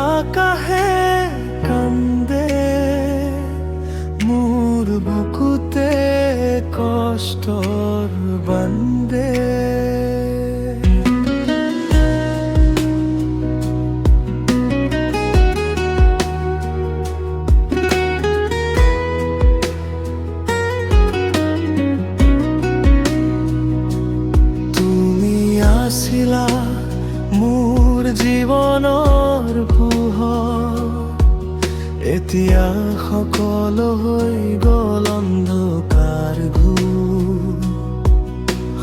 আকাহে কান্দে মোর বুকুতে কষ্টর বান্দে। আছিলা মোৰ জীৱনৰ পোহৰ, এতিয়া সকলো হৈ গ'ল অন্ধকাৰ ঘোৰ।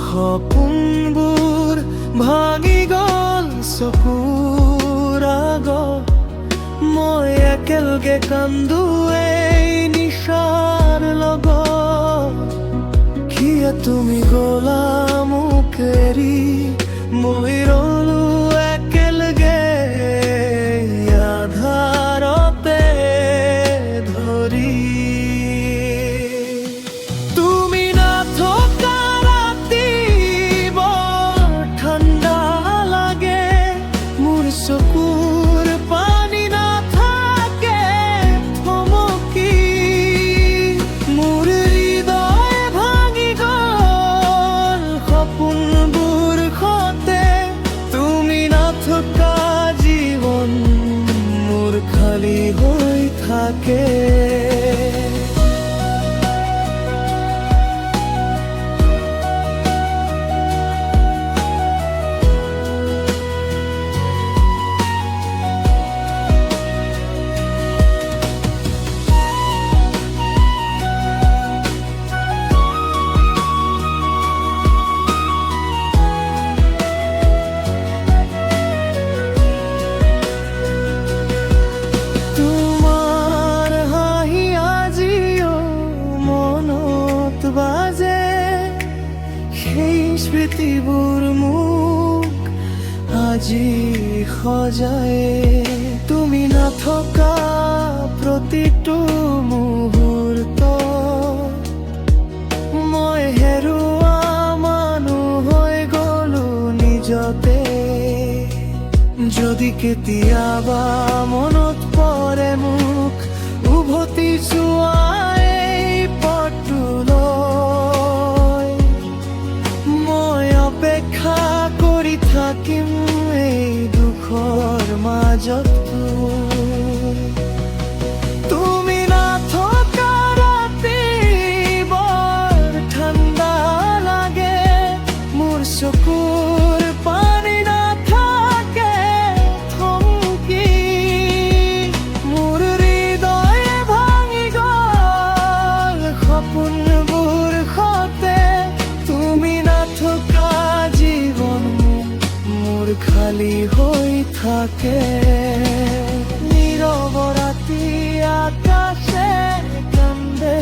সপোনবোৰ ভাঙি গ'ল চকুৰ আগত, মই একেলগে কান্দো এই নিশাৰ লগত। কিয় তুমি গ'লা মোক এৰি, মই ৰ'লো একেলগে আধাৰতে ধৰি। তুমি নথকা ৰাতি বৰ ঠাণ্ডা লাগে, মোৰ চকুৰ পানী নাথাকে থমকি। মোৰ হৃদয় ভাঙি গ'ল সপোনবোৰ সতে, তুমি নথকা জীৱন মোৰ খালী হৈ থাকে। সেই স্মৃতিবোৰ মোক আজি সজায়, তুমি নথকা প্ৰতিটো মুহূৰ্ত মই হেৰুৱা মানুহ হৈ গ'লো নিজতে। যদি কেতিয়াবা মনত পৰে মোক উভতি যোৱা এই পথটোলৈ, মই অপেক্ষা কৰি থাকিম এই দুখৰ মাজত। তুমি নথকা ৰাতি বৰ ঠাণ্ডা লাগে, মোৰ চকুৰ পানী নাথাকে থমকি। মোৰ হৃদয় ভাঙি গ'ল সপোনবোৰ সতে, তুমি নথকা জীৱন মোৰ খালী হৈ থাকে। নীৰৱ ৰাতি আকাশে কান্দে।